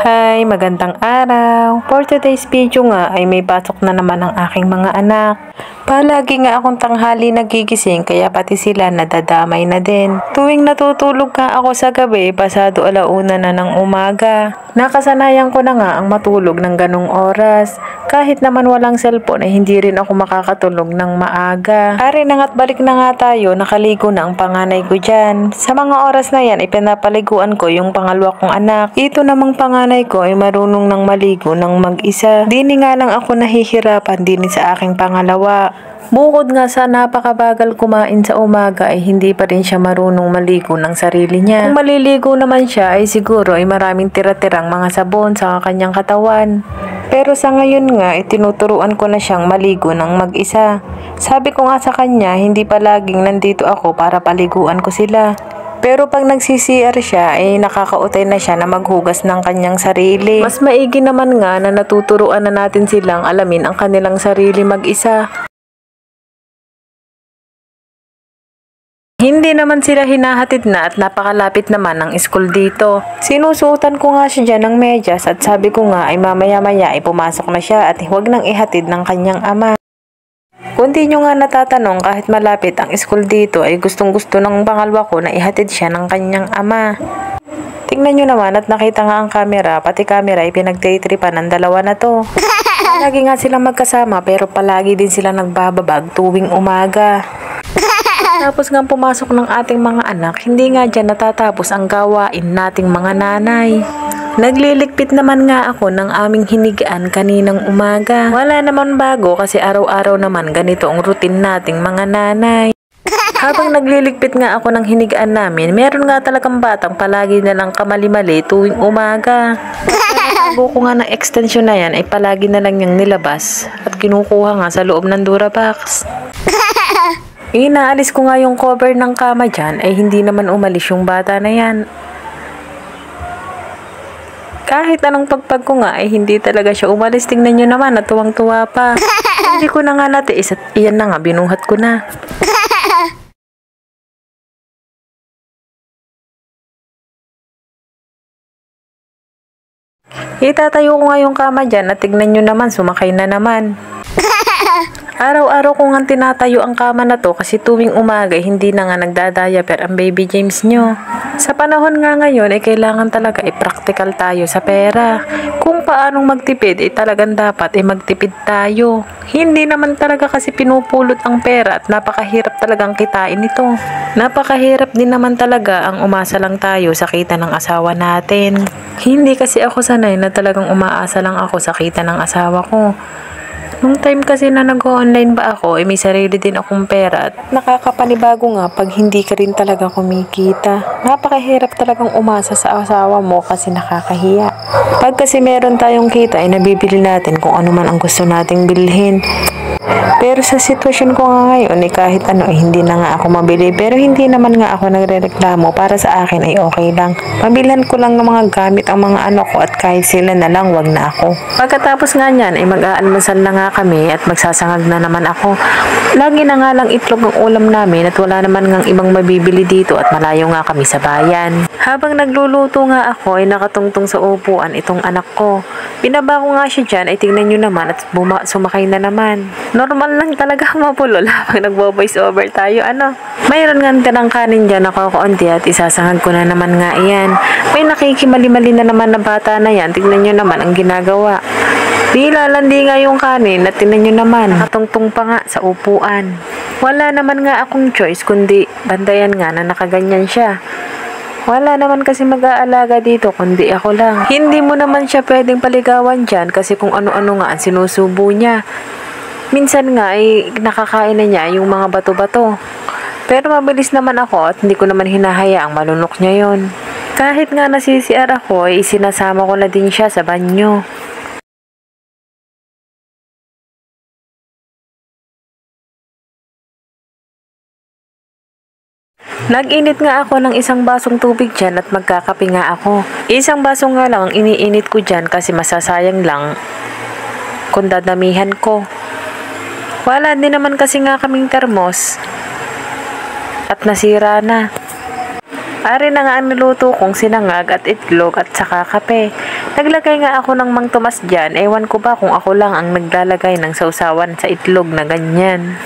Hi, magandang araw. For today's video nga ay may pasok na naman ang aking mga anak. Palagi nga akong tanghali nagigising kaya pati sila nadadamay na din. Tuwing natutulog nga ako sa gabi, pasado 1:00 na ng umaga. Nakasanayan ko na nga ang matulog ng ganong oras. Kahit naman walang cellphone ay hindi rin ako makakatulog ng maaga. Ari na nga't balik na nga tayo, nakaligo na ang panganay ko dyan. Sa mga oras na yan ay pinapaliguan ko yung pangalawa kong anak. Ito namang panganay ko ay marunong nang maligo ng mag-isa. Dini nga lang ako nahihirapan din sa aking pangalawa. Bukod nga sa napakabagal kumain sa umaga ay hindi pa rin siya marunong maligo ng sarili niya. Kung maliligo naman siya ay siguro ay maraming tira-tirang mga sabon sa kanyang katawan. Pero sa ngayon nga tinuturuan ko na siyang maligo ng mag-isa. Sabi ko nga sa kanya hindi palaging nandito ako para paliguan ko sila. Pero pag nagsi-CR siya, ay nakakautay na siya na maghugas ng kanyang sarili. Mas maigi naman nga na natuturuan na natin silang alamin ang kanilang sarili mag-isa. Hindi naman sila hinahatid na at napakalapit naman ng school dito. Sinusuotan ko nga siya dyan ng medyas at sabi ko nga ay mamaya-maya ay pumasok na siya at huwag nang ihatid ng kanyang ama. Kung di nyo nga natatanong, kahit malapit ang school dito ay gustong-gusto ng pangalawa ko na ihatid siya ng kanyang ama. Tingnan nyo naman at nakita nga ang camera, pati camera ay pinagtitripan ng dalawa na to. Palagi nga silang magkasama pero palagi din sila nagbababag tuwing umaga. Tapos nga pumasok ng ating mga anak, hindi nga dyan natatapos ang gawain nating mga nanay. Nagliligpit naman nga ako ng aming hinigaan kaninang umaga. Wala naman bago kasi araw-araw naman ganito ang routine nating mga nanay. Habang nagliligpit nga ako ng hinigaan namin, meron nga talagang batang palagi na lang kamali-mali tuwing umaga. Bago ko nga ng extension na yan ay palagi na lang niyang nilabas at kinukuha nga sa loob ng Durabox. Inaalis ko nga yung cover ng kama dyan ay hindi naman umalis yung bata na yan. Kahit anong pagpag ko nga ay hindi talaga siya umalis. Tingnan nyo naman at tuwang-tuwa pa. Hindi ko na nga natiis at iyan na nga binuhat ko na. Itatayo ko nga yung kama dyan at tignan nyo naman sumakay na naman. Araw-araw ko nga tinatayo ang kama na to kasi tuwing umaga hindi na nga nagdadiaper ang baby James nyo. Sa panahon nga ngayon ay kailangan talaga practical tayo sa pera. Kung paanong magtipid ay talagang dapat magtipid tayo. Hindi naman talaga kasi pinupulot ang pera at napakahirap talagang kitain ito. Napakahirap din naman talaga ang umasa lang tayo sa kita ng asawa natin. Hindi kasi ako sanay na talagang umaasa lang ako sa kita ng asawa ko. Nung time kasi na nag-online ba ako, may sarili din akong pera at nakakapanibago nga pag hindi ka rin talaga kumikita. Napakahirap talagang umasa sa asawa mo kasi nakakahiya. Pag kasi meron tayong kita ay nabibili natin kung ano man ang gusto nating bilhin. Pero sa sitwasyon ko nga ngayon kahit ano hindi na nga ako mabili pero hindi naman nga ako nagrereklamo, para sa akin ay okay lang. Mabilhan ko lang ng mga gamit ang mga anak ko at kahit sila na lang wag na ako. Pagkatapos nga niyan ay mag-aalmusal na nga kami at magsasangag na naman ako. Lagi na nga lang itlog ang ulam namin at wala naman ngang ibang mabibili dito at malayo nga kami sa bayan. Habang nagluluto nga ako ay nakatungtong sa upuan itong anak ko. Binaba ko nga siya dyan ay tingnan nyo naman at sumakay na naman. Normal lang talaga mapulol habang nagbo-voice over tayo. Mayroon nga tirang kanin dyan ako kaunti at isasangag ko na naman nga iyan. May nakikimali-mali na naman na bata na yan. Tingnan nyo naman ang ginagawa. Di lalandi nga yung kanin at tingnan nyo naman. Nakatungtong pa nga sa upuan. Wala naman nga akong choice kundi bandayan nga na nakaganyan siya. Wala naman kasi mag-aalaga dito kundi ako lang. Hindi mo naman siya pwedeng paligawan dyan kasi kung ano-ano nga ang sinusubo niya. Minsan nga ay nakakain na niya yung mga bato-bato. Pero mabilis naman ako at hindi ko naman hinahayaang malunok niya yon. Kahit nga nasi-CR ako ay isinasama ko na din siya sa banyo. Nag-init nga ako ng isang basong tubig dyan at magkakape nga ako. Isang baso nga lang ang iniinit ko dyan kasi masasayang lang kung dadamihan ko. Wala din naman kasi nga kaming termos at nasira na. Ari na nga ang niluto kong sinangag at itlog at saka kape. Naglagay nga ako ng Mang Tomas dyan. Ewan ko ba kung ako lang ang naglalagay ng sausawan sa itlog na ganyan.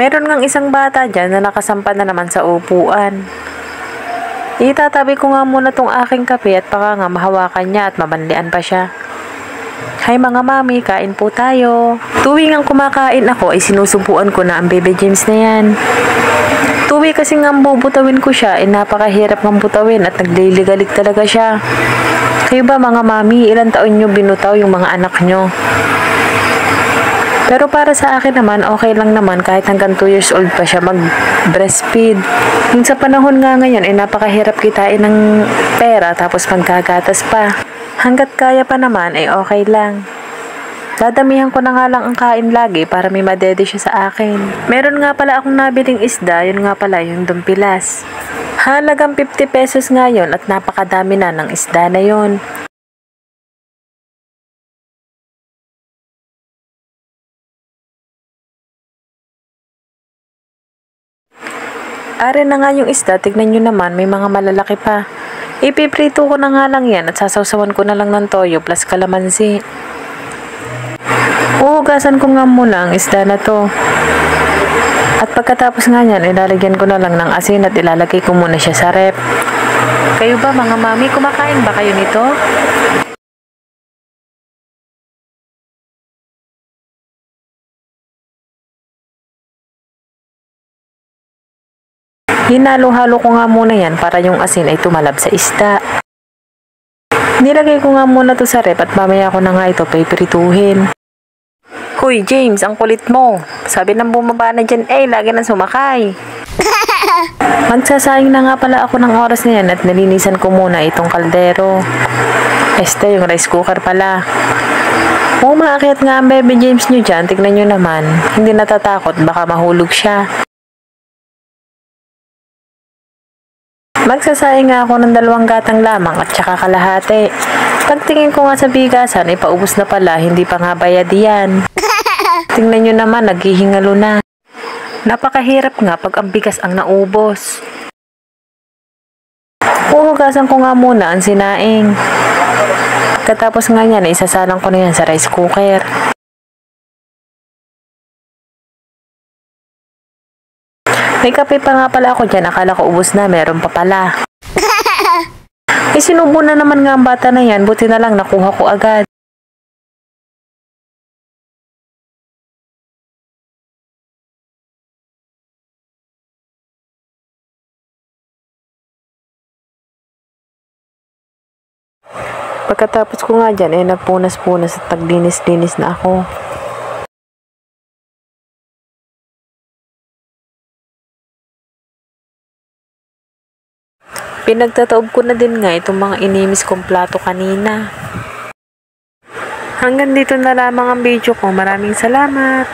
Meron ngang isang bata dyan na nakasampa na naman sa upuan. Itatabi ko nga muna tong aking kape at baka nga mahawakan niya at mabanlian pa siya. Hi mga mami, kain po tayo. Tuwing ang kumakain ako ay sinusubuan ko na ang baby James na yan. Tuwi kasi nga bubutawin ko siya ay napakahirap ng butawin at nagliligalig talaga siya. Kayo ba mga mami, ilang taon nyo binutaw yung mga anak nyo? Pero para sa akin naman, okay lang naman kahit hanggang 2 years old pa siya mag-breastfeed. Yung sa panahon nga ngayon ay napakahirap kitain ng pera tapos magkagatas pa. Hanggat kaya pa naman ay okay lang. Dadamihan ko na nga lang ang kain lagi para may madede siya sa akin. Meron nga pala akong nabiling isda, yun nga pala yung dumpilas. Halagang 50 pesos nga yun at napakadami na ng isda na yun. Are na nga yung isda, tignan nyo naman, may mga malalaki pa. Ipiprito ko na nga lang yan at sasawsawan ko na lang ng toyo plus kalamansi. Uhugasan ko nga muna ang isda na to. At pagkatapos nga yan, ilalagyan ko na lang ng asin at ilalagay ko muna siya sa rep. Kayo ba mga mami, kumakain ba kayo nito? Hinalo-halo ko nga muna yan para yung asin ay tumalab sa isda. Nilagay ko nga muna to sa rep at mamaya ko na nga ito pipirituhin. Hoy James, ang kulit mo. Sabi ng bumaba na dyan, lagi nang sumakay. Magsasayang na nga pala ako ng oras na yan at nalinisan ko muna itong kaldero. Yung rice cooker pala. Kung maakyat nga ang baby James nyo dyan, tignan nyo naman. Hindi natatakot, baka mahulog siya. Magsasayang nga ako ng 2 gatang lamang at saka kalahati. Pagtingin ko nga sa bigasan, paubos na pala, hindi pa nga bayad yan. Tingnan nyo naman, naghihingalo na. Napakahirap nga pag ang bigas ang naubos. Huhugasan ko nga muna ang sinaing. Katapos nga yan, isasalang ko na yan sa rice cooker. May kape pa nga pala ako dyan, akala ko ubos na, meron pa pala. Sinubo na naman nga ang bata na yan, buti na lang nakuha ko agad. Pagkatapos ko nga dyan, nagpunas-punas at naglinis-linis na ako. Pinagtataob ko na din nga itong mga inimis kong plato kanina. Hanggang dito na lamang ang video ko. Maraming salamat!